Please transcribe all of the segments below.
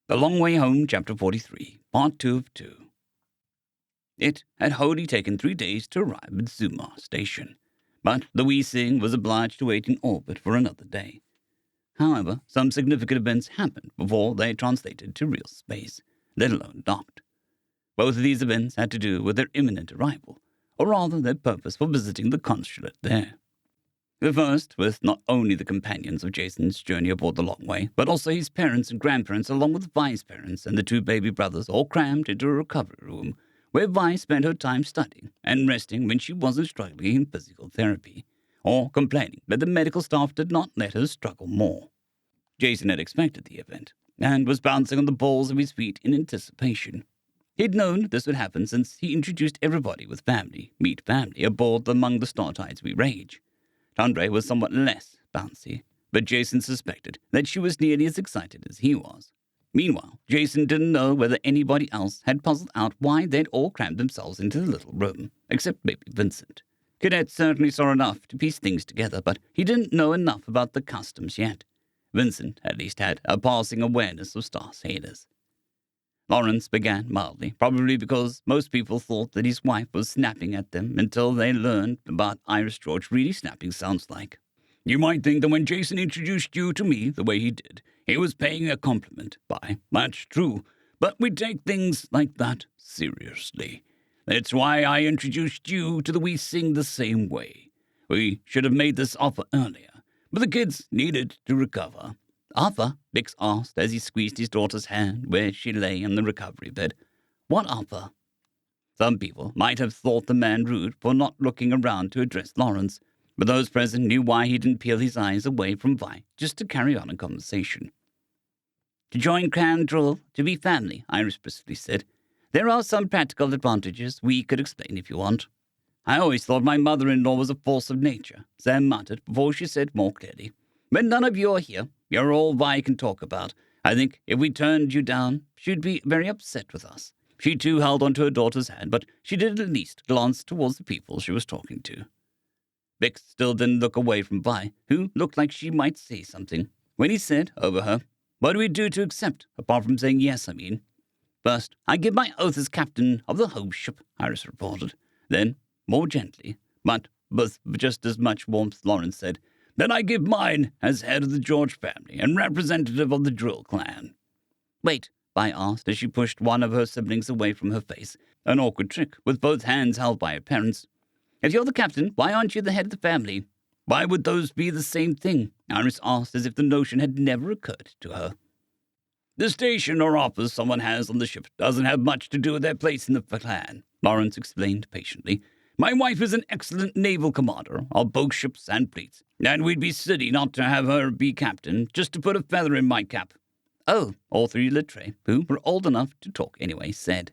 The Long Way Home, Chapter 43, Part 2 of 2. It had wholly taken 3 days to arrive at Zuma Station, but the wee thing was obliged to wait in orbit for another day. However, some significant events happened before they translated to real space, let alone docked. Both of these events had to do with their imminent arrival, or rather their purpose for visiting the consulate there. The first, with not only the companions of Jason's journey aboard the Long Way, but also his parents and grandparents, along with Vi's parents and the 2 baby brothers, all crammed into a recovery room, where Vi spent her time studying and resting when she wasn't struggling in physical therapy, or complaining that the medical staff did not let her struggle more. Jason had expected the event, and was bouncing on the balls of his feet in anticipation. He'd known this would happen since he introduced everybody with family, meet family, aboard Among the Star Tides We Rage. Tundra was somewhat less bouncy, but Jason suspected that she was nearly as excited as he was. Meanwhile, Jason didn't know whether anybody else had puzzled out why they'd all crammed themselves into the little room, except maybe Vincent. Cadet certainly saw enough to piece things together, but he didn't know enough about the customs yet. Vincent at least had a passing awareness of star sailors. Lawrence began mildly, probably because most people thought that his wife was snapping at them until they learned about Iris George really snapping sounds like. You might think that when Jason introduced you to me the way he did, he was paying a compliment. That's true, but we take things like that seriously. That's why I introduced you to the wee thing the same way. We should have made this offer earlier, but the kids needed to recover. Arthur, Bix asked as he squeezed his daughter's hand where she lay on the recovery bed. What Arthur? Some people might have thought the man rude for not looking around to address Lawrence, but those present knew why he didn't peel his eyes away from Vi just to carry on a conversation. To join Clan Drill, to be family, Iris briskly said. There are some practical advantages we could explain if you want. I always thought my mother-in-law was a force of nature, Sam muttered before she said more clearly. But none of you are here. You're all Vi can talk about. I think if we turned you down, she'd be very upset with us. She too held onto her daughter's hand, but she did at least glance towards the people she was talking to. Bix still didn't look away from Vi, who looked like she might say something, when he said over her, What do we do to accept, apart from saying yes, I mean? First, I give my oath as captain of the home ship, Iris reported. Then, more gently, but with just as much warmth, Lawrence said, Then I give mine as head of the George family and representative of the Drill clan. Wait, Vi asked as she pushed one of her siblings away from her face, an awkward trick with both hands held by her parents. If you're the captain, why aren't you the head of the family? Why would those be the same thing? Iris asked as if the notion had never occurred to her. The station or office someone has on the ship doesn't have much to do with their place in the clan, Lawrence explained patiently. My wife is an excellent naval commander of both ships and fleets, and we'd be silly not to have her be captain, just to put a feather in my cap. Oh, all 3 Littre, who were old enough to talk anyway, said.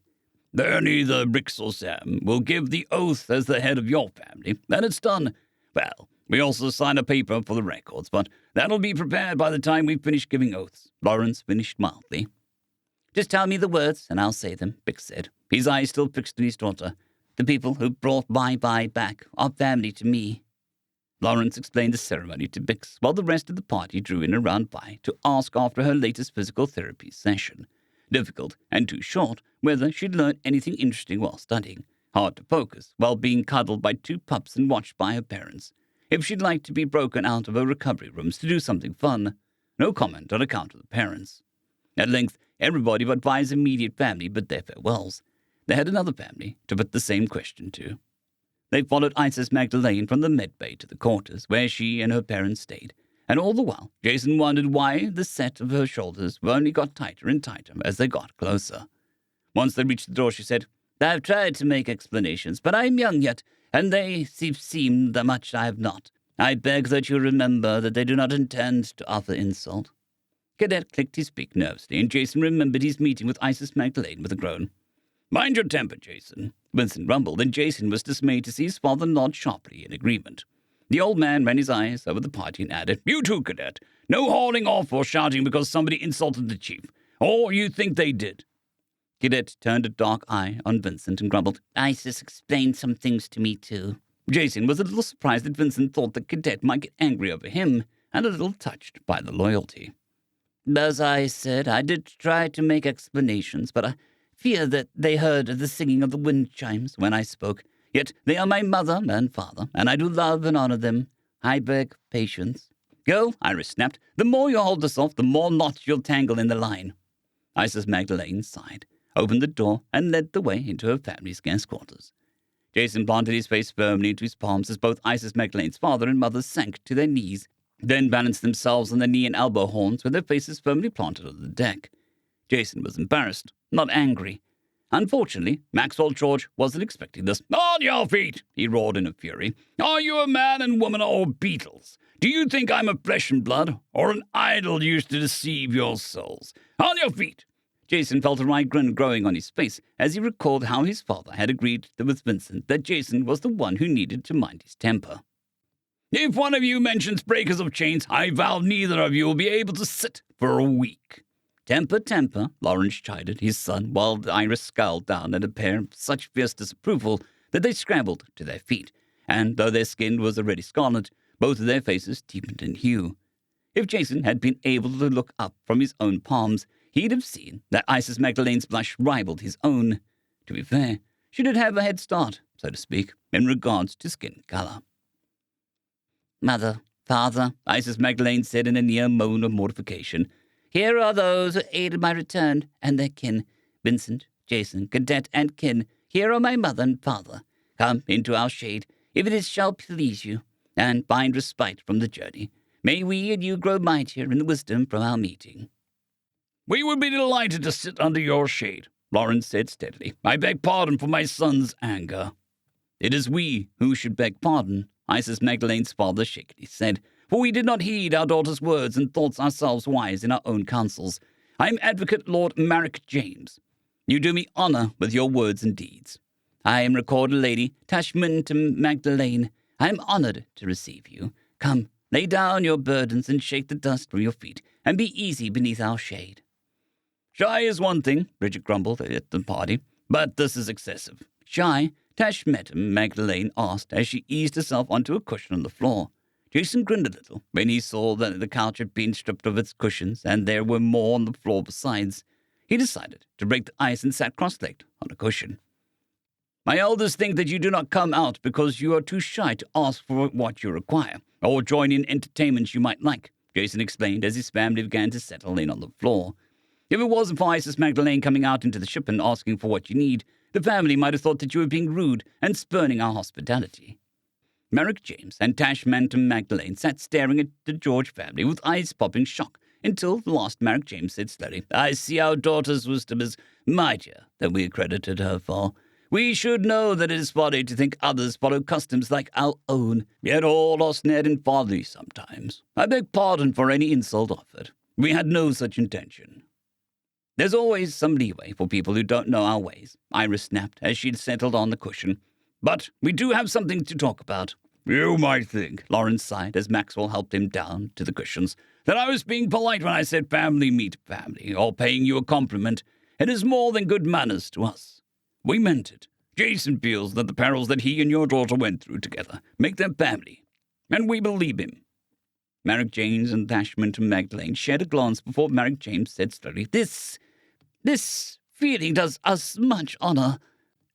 Then either Brix or Sam will give the oath as the head of your family, and it's done. Well, we also sign a paper for the records, but that'll be prepared by the time we finish giving oaths, Lawrence finished mildly. Just tell me the words, and I'll say them, Bix said, his eyes still fixed on his daughter. The people who brought Vi back are family to me. Lawrence explained the ceremony to Bix, while the rest of the party drew in around Vi to ask after her latest physical therapy session. Difficult and too short whether she'd learned anything interesting while studying. Hard to focus while being cuddled by 2 pups and watched by her parents. If she'd like to be broken out of her recovery rooms to do something fun. No comment on account of the parents. At length, everybody but Vi's immediate family bid their farewells. They had another family to put the same question to. They followed Isis Magdalene from the medbay to the quarters, where she and her parents stayed. And all the while, Jason wondered why the set of her shoulders only got tighter and tighter as they got closer. Once they reached the door, she said, I've tried to make explanations, but I'm young yet, and they seem that much I have not. I beg that you remember that they do not intend to offer insult. Cadet clicked his beak nervously, and Jason remembered his meeting with Isis Magdalene with a groan. Mind your temper, Jason, Vincent rumbled, and Jason was dismayed to see his father nod sharply in agreement. The old man ran his eyes over the party and added, You too, Cadet. No hauling off or shouting because somebody insulted the chief. Or you think they did. Cadet turned a dark eye on Vincent and grumbled, Isis explained some things to me too. Jason was a little surprised that Vincent thought the Cadet might get angry over him, and a little touched by the loyalty. As I said, I did try to make explanations, but I fear that they heard the singing of the wind chimes when I spoke. Yet they are my mother and father, and I do love and honor them. I beg patience. Go, Iris snapped. The more you hold us off, the more knots you'll tangle in the line. Isis Magdalene sighed, opened the door, and led the way into her family's guest quarters. Jason planted his face firmly into his palms as both Isis Magdalene's father and mother sank to their knees, then balanced themselves on their knee and elbow horns with their faces firmly planted on the deck. Jason was embarrassed, not angry. Unfortunately, Maxwell George wasn't expecting this. On your feet, he roared in a fury. Are you a man and woman or beetles? Do you think I'm a flesh and blood, or an idol used to deceive your souls? On your feet! Jason felt a wry grin growing on his face as he recalled how his father had agreed with Vincent that Jason was the one who needed to mind his temper. If one of you mentions breakers of chains, I vow neither of you will be able to sit for a week. Temper, temper, Lawrence chided his son, while Iris scowled down at a pair of such fierce disapproval that they scrambled to their feet, and though their skin was already scarlet, both of their faces deepened in hue. If Jason had been able to look up from his own palms, he'd have seen that Isis Magdalene's blush rivaled his own. To be fair, she did have a head start, so to speak, in regards to skin color. Mother, father, Isis Magdalene said in a near moan of mortification, here are those who aided my return, and their kin. Vincent, Jason, Cadet, and kin. Here are my mother and father. Come into our shade, if it shall please you, and find respite from the journey. May we and you grow mightier in the wisdom from our meeting. We would be delighted to sit under your shade, Lawrence said steadily. I beg pardon for my son's anger. It is we who should beg pardon, Isis Magdalene's father shakily said, for we did not heed our daughter's words and thought ourselves wise in our own counsels. I am Advocate Lord Marek James. You do me honor with your words and deeds. I am Recorded Lady Tashmintum Magdalene. I am honored to receive you. Come, lay down your burdens and shake the dust from your feet, and be easy beneath our shade. Shy is one thing, Bridget grumbled at the party, but this is excessive. Shy, Tashmintum Magdalene asked as she eased herself onto a cushion on the floor. Jason grinned a little when he saw that the couch had been stripped of its cushions and there were more on the floor besides. He decided to break the ice and sat cross-legged on a cushion. My elders think that you do not come out because you are too shy to ask for what you require, or join in entertainments you might like, Jason explained as his family began to settle in on the floor. If it wasn't for Isis Magdalene coming out into the ship and asking for what you need, the family might have thought that you were being rude and spurning our hospitality. Marek James and Tashmintum Magdalene sat staring at the George family with eyes popping shock until the last Marek James said slowly, I see our daughter's wisdom is mightier than we accredited her for. We should know that it is folly to think others follow customs like our own, yet all are snared in folly sometimes. I beg pardon for any insult offered. We had no such intention. There's always some leeway for people who don't know our ways, Iris snapped as she'd settled on the cushion. But we do have something to talk about. You might think, Lawrence sighed as Maxwell helped him down to the cushions, that I was being polite when I said family meet family, or paying you a compliment. It is more than good manners to us. We meant it. Jason feels that the perils that he and your daughter went through together make them family, and we believe him. Marek James and Tashmintum Magdalene shared a glance before Marek James said slowly, This feeling does us much honor,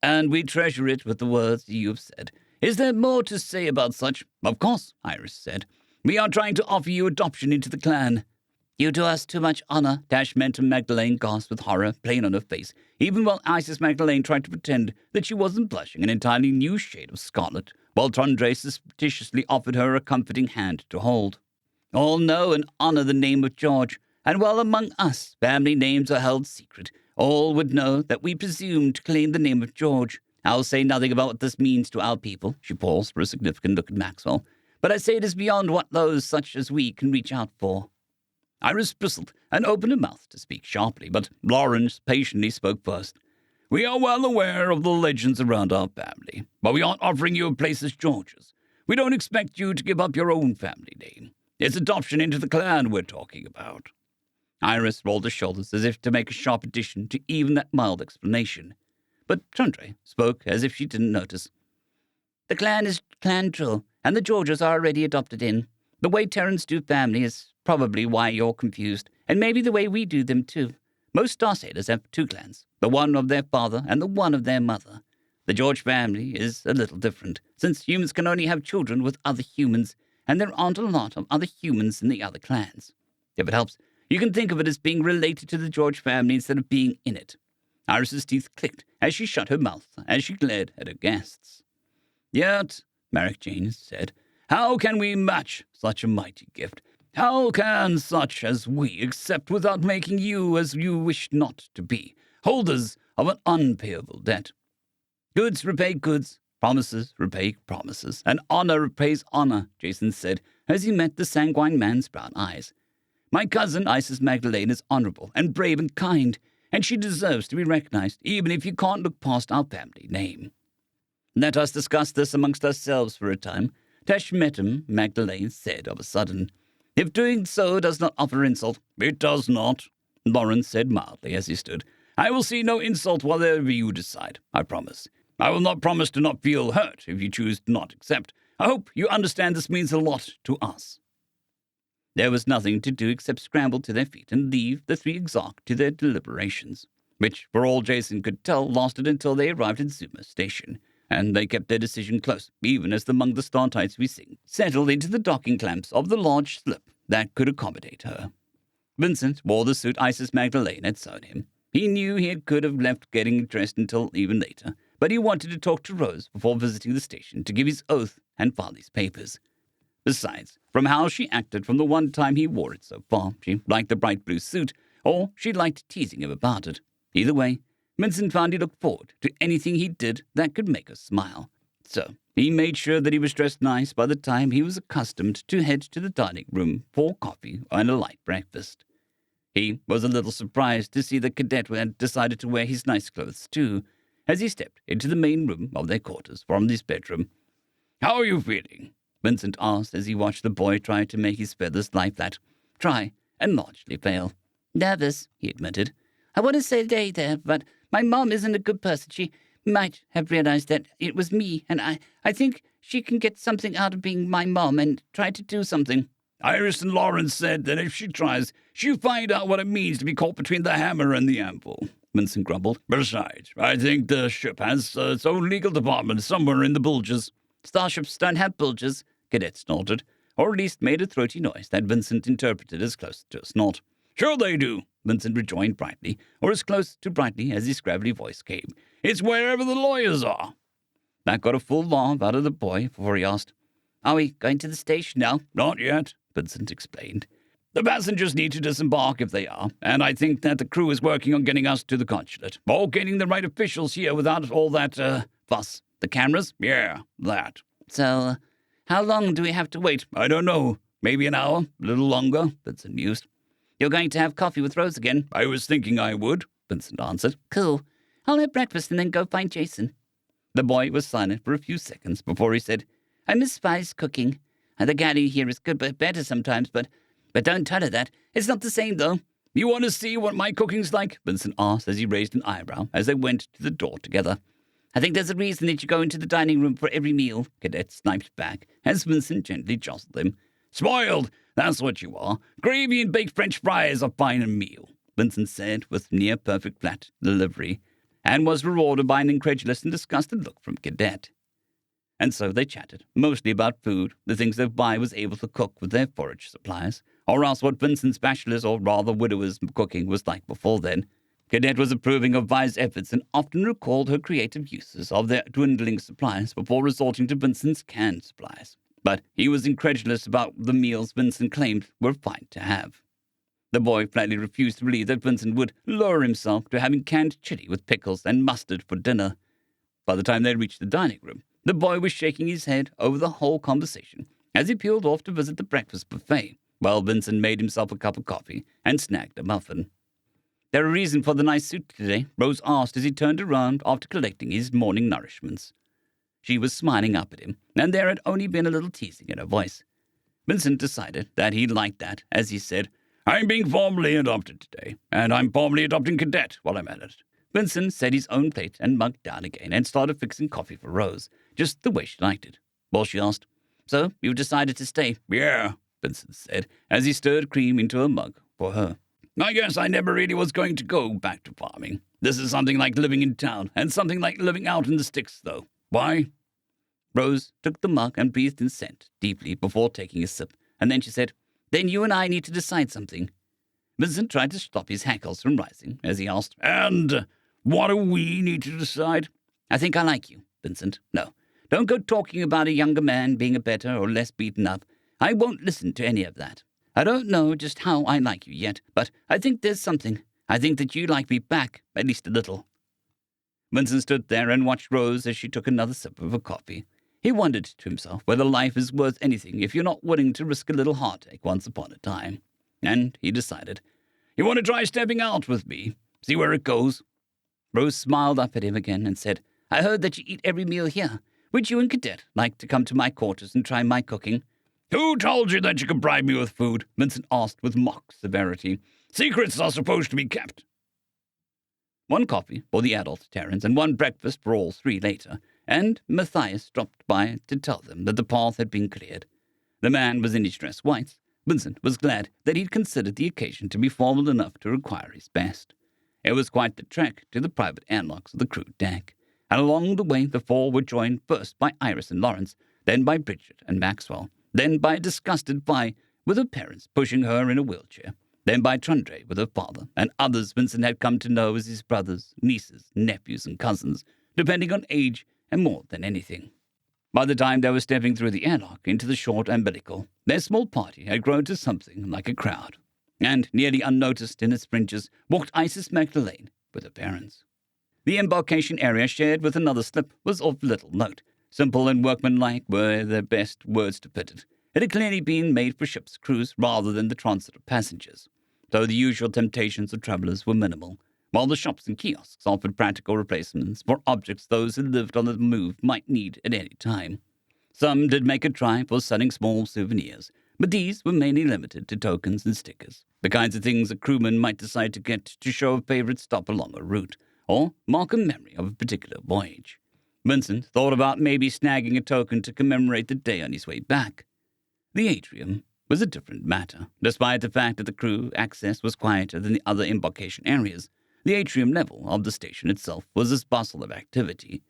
and we treasure it with the words you have said. Is there more to say about such? Of course, Iris said. We are trying to offer you adoption into the clan. You do us too much honor, Tashmintum Magdalene gasped with horror plain on her face, even while Isis Magdalene tried to pretend that she wasn't blushing an entirely new shade of scarlet, while Tundre suspiciously offered her a comforting hand to hold. All know and honor the name of George, and while among us family names are held secret, all would know that we presume to claim the name of George. I'll say nothing about what this means to our people, she paused for a significant look at Maxwell, but I say it is beyond what those such as we can reach out for. Iris bristled and opened her mouth to speak sharply, but Lawrence patiently spoke first. We are well aware of the legends around our family, but we aren't offering you a place as George's. We don't expect you to give up your own family name. It's adoption into the clan we're talking about. Iris rolled her shoulders as if to make a sharp addition to even that mild explanation. But Tundre spoke as if she didn't notice. The clan is Clan Drill, and the Georges are already adopted in. The way Terrans do family is probably why you're confused, And maybe the way we do them, too. Most Star Sailors have two clans, the one of their father and the one of their mother. The George family is a little different, since humans can only have children with other humans, and there aren't a lot of other humans in the other clans. If it helps, you can think of it as being related to the George family instead of being in it. Iris's teeth clicked as she shut her mouth as she glared at her guests. Yet, Marek Jane said, how can we match such a mighty gift? How can such as we accept without making you, as you wish not to be, holders of an unpayable debt? Goods repay goods, promises repay promises, and honor repays honor, Jason said as he met the sanguine man's brown eyes. My cousin Isis Magdalene is honorable and brave and kind, and she deserves to be recognized, even if you can't look past our family name. Let us discuss this amongst ourselves for a time, Teshmetum Magdalene said of a sudden. If doing so does not offer insult, it does not, Lawrence said mildly as he stood. I will see no insult whatever you decide, I promise. I will not promise to not feel hurt if you choose to not accept. I hope you understand this means a lot to us. There was nothing to do except scramble to their feet and leave the three Exarch to their deliberations, which, for all Jason could tell, lasted until they arrived at Zuma Station, and they kept their decision close, even as among the star types we sing settled into the docking clamps of the large slip that could accommodate her. Vincent wore the suit Isis Magdalene had sewn him. He knew he could have left getting dressed until even later, but he wanted to talk to Rose before visiting the station to give his oath and file his papers. Besides, from how she acted from the one time he wore it so far, she liked the bright blue suit, or she liked teasing him about it. Either way, Vincent found he looked forward to anything he did that could make her smile. So he made sure that he was dressed nice by the time he was accustomed to head to the dining room for coffee and a light breakfast. He was a little surprised to see the cadet had decided to wear his nice clothes too, as he stepped into the main room of their quarters from his bedroom. How are you feeling? Vincent asked as he watched the boy try to make his feathers lie flat. Try, and largely fail. Nervous, he admitted. I want to stay there, but my mom isn't a good person. She might have realized that it was me, and I think she can get something out of being my mom and try to do something. Iris and Lawrence said that if she tries, she'll find out what it means to be caught between the hammer and the anvil, Vincent grumbled. Besides, I think the ship has its own legal department somewhere in the bulges. Starships don't have bulges, Cadet snorted, or at least made a throaty noise that Vincent interpreted as close to a snort. Sure they do, Vincent rejoined brightly, or as close to brightly as his gravelly voice came. It's wherever the lawyers are. That got a full laugh out of the boy before he asked, Are we going to the station now? Not yet, Vincent explained. The passengers need to disembark if they are, and I think that the crew is working on getting us to the consulate, or getting the right officials here without all that, fuss. The cameras? Yeah, that. So, how long do we have to wait? I don't know. Maybe an hour, a little longer, Vincent mused. You're going to have coffee with Rose again? I was thinking I would, Vincent answered. Cool. I'll have breakfast and then go find Jason. The boy was silent for a few seconds before he said, I miss Spy's cooking. The galley here is good but better sometimes, but don't tell her that. It's not the same, though. You want to see what my cooking's like? Vincent asked as he raised an eyebrow as they went to the door together. I think there's a reason that you go into the dining room for every meal, Cadet sniped back as Vincent gently jostled him. Spoiled, that's what you are. Gravy and baked French fries are fine a meal, Vincent said with near-perfect flat delivery, and was rewarded by an incredulous and disgusted look from Cadet. And so they chatted, mostly about food, the things that Vi was able to cook with their forage supplies, or else what Vincent's bachelor's or rather widower's cooking was like before then. Cadet was approving of Vi's efforts and often recalled her creative uses of their dwindling supplies before resorting to Vincent's canned supplies. But he was incredulous about the meals Vincent claimed were fine to have. The boy flatly refused to believe that Vincent would lower himself to having canned chili with pickles and mustard for dinner. By the time they reached the dining room, the boy was shaking his head over the whole conversation as he peeled off to visit the breakfast buffet, while Vincent made himself a cup of coffee and snagged a muffin. There a reason for the nice suit today? Rose asked as he turned around after collecting his morning nourishments. She was smiling up at him, and there had only been a little teasing in her voice. Vincent decided that he liked that, as he said, I'm being formally adopted today, and I'm formally adopting Cadet while I'm at it. Vincent set his own plate and mug down again and started fixing coffee for Rose, just the way she liked it. Well, she asked, So, you've decided to stay? Yeah, Vincent said, as he stirred cream into a mug for her. I guess I never really was going to go back to farming. This is something like living in town, and something like living out in the sticks, though. Why?" Rose took the mug and breathed in scent deeply before taking a sip, and then she said, "Then you and I need to decide something." Vincent tried to stop his hackles from rising as he asked, "And what do we need to decide?" "I think I like you, Vincent. No, don't go talking about a younger man being a better or less beaten up. I won't listen to any of that. I don't know just how I like you yet, but I think there's something. I think that you like me back, at least a little." Vincent stood there and watched Rose as she took another sip of her coffee. He wondered to himself whether life is worth anything if you're not willing to risk a little heartache once upon a time. And he decided, "You want to try stepping out with me? See where it goes?" Rose smiled up at him again and said, "I heard that you eat every meal here. Would you and Cadet like to come to my quarters and try my cooking?" "Who told you that you could bribe me with food?" Vincent asked with mock severity. "Secrets are supposed to be kept." One coffee for the adult Terrans and one breakfast for all three later, and Matthias dropped by to tell them that the path had been cleared. The man was in his dress whites. Vincent was glad that he'd considered the occasion to be formal enough to require his best. It was quite the trek to the private airlocks of the crew deck, and along the way the four were joined first by Iris and Lawrence, then by Bridget and Maxwell, then by a disgusted Vi with her parents pushing her in a wheelchair, then by Trundre with her father, and others Vincent had come to know as his brothers, nieces, nephews, and cousins, depending on age and more than anything. By the time they were stepping through the airlock into the short umbilical, their small party had grown to something like a crowd, and nearly unnoticed in its fringes walked Isis Magdalene with her parents. The embarkation area shared with another slip was of little note. Simple and workmanlike were the best words to put it. It had clearly been made for ship's crews rather than the transit of passengers, though the usual temptations of travellers were minimal, while the shops and kiosks offered practical replacements for objects those who lived on the move might need at any time. Some did make a try for selling small souvenirs, but these were mainly limited to tokens and stickers, the kinds of things a crewman might decide to get to show a favourite stop along a route, or mark a memory of a particular voyage. Vincent thought about maybe snagging a token to commemorate the day on his way back. The atrium was a different matter. Despite the fact that the crew access was quieter than the other embarkation areas, the atrium level of the station itself was a bustle of activity.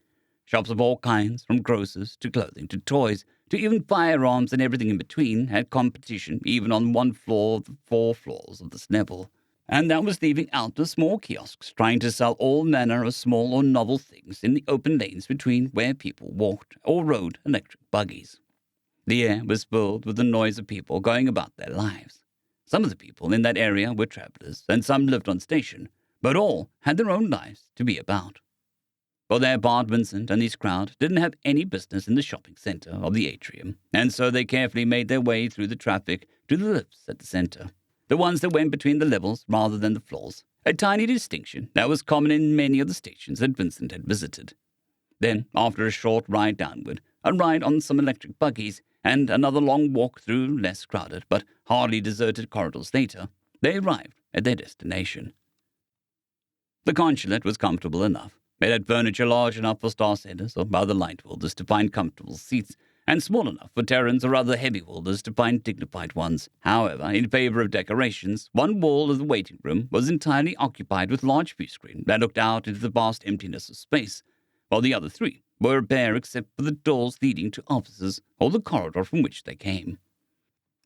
Shops of all kinds, from grocers to clothing to toys to even firearms and everything in between, had competition even on one floor of the 4 floors of this level. And that was leaving out the small kiosks trying to sell all manner of small or novel things in the open lanes between where people walked or rode electric buggies. The air was filled with the noise of people going about their lives. Some of the people in that area were travellers, and some lived on station, but all had their own lives to be about. For their part, Vincent and his crowd didn't have any business in the shopping centre of the atrium, and so they carefully made their way through the traffic to the lifts at the centre, the ones that went between the levels rather than the floors, a tiny distinction that was common in many of the stations that Vincent had visited. Then, after a short ride downward, a ride on some electric buggies, and another long walk through less crowded but hardly deserted corridors later, they arrived at their destination. The consulate was comfortable enough. It had furniture large enough for star-sailors or other light-wielders to find comfortable seats, and small enough for Terrans or other heavy-wielders to find dignified ones. However, in favor of decorations, one wall of the waiting room was entirely occupied with large view screen that looked out into the vast emptiness of space, while the other 3 were bare except for the doors leading to offices or the corridor from which they came.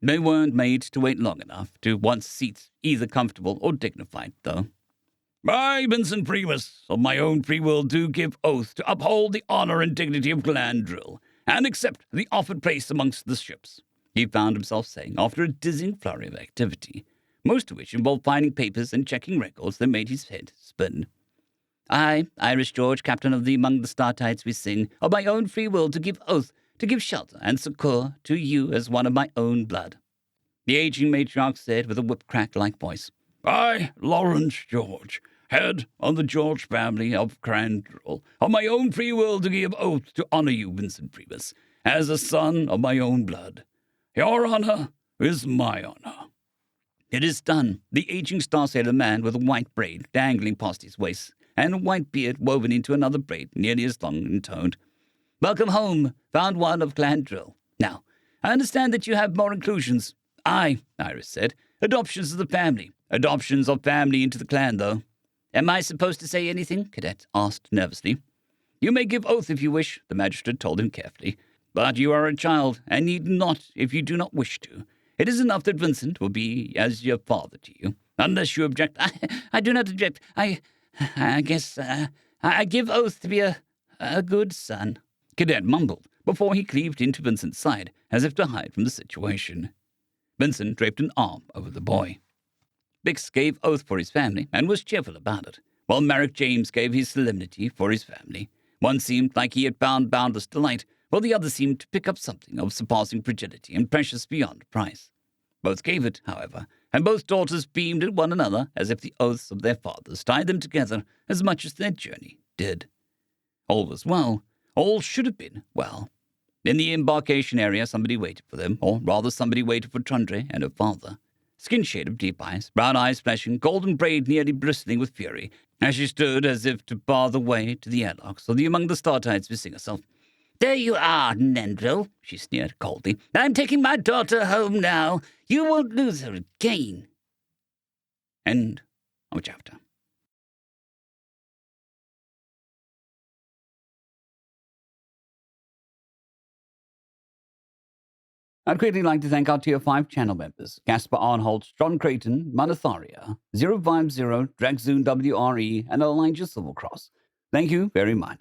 They weren't made to wait long enough to want seats either comfortable or dignified, though. "I, Vincent Primus, of my own free will, do give oath to uphold the honour and dignity of Glandrill, and accept the offered place amongst the ships," he found himself saying after a dizzying flurry of activity, most of which involved finding papers and checking records that made his head spin. "I, Irish George, captain of the Among the Star-Tides We Sing, of my own free will do give oath to give shelter and succour to you as one of my own blood," the aging matriarch said with a whip-crack-like voice. "I, Lawrence George, head of the George family of Crandrill, of my own free will do give oath to honour you, Vincent Primus, as a son of my own blood. Your honour is my honour." It is done. The aging star-sailor man with a white braid dangling past his waist, and a white beard woven into another braid nearly as long intoned. "Welcome home, found one of Glandrill. Now, I understand that you have more inclusions." "Aye," Iris said, Adoptions of the family. Adoptions of family into the clan, though. Am I supposed to say anything? Cadet asked nervously. You may give oath if you wish, the magistrate told him carefully. But you are a child, and need not if you do not wish to. It is enough that Vincent will be as your father to you. Unless you object. I do not object. I guess, I give oath to be a good son. Cadet mumbled before he cleaved into Vincent's side, as if to hide from the situation. Vincent draped an arm over the boy. Bix gave oath for his family, and was cheerful about it, while Merrick James gave his solemnity for his family. One seemed like he had found boundless delight, while the other seemed to pick up something of surpassing fragility and precious beyond price. Both gave it, however, and both daughters beamed at one another as if the oaths of their fathers tied them together as much as their journey did. All was well. All should have been well. In the embarkation area, somebody waited for them, or rather somebody waited for Trundre and her father. Skin shade of deep eyes, brown eyes flashing, golden braid nearly bristling with fury, as she stood as if to bar the way to the airlocks, or the among the star-tides missing herself. There you are, Nendril, she sneered coldly. I'm taking my daughter home now. You won't lose her again. End of chapter. I'd quickly like to thank our Tier 5 channel members, Caspar Arnholt, John Creighton, Manatharia, 050, Dragzoon WRE, and Elijah Silvercross. Thank you very much.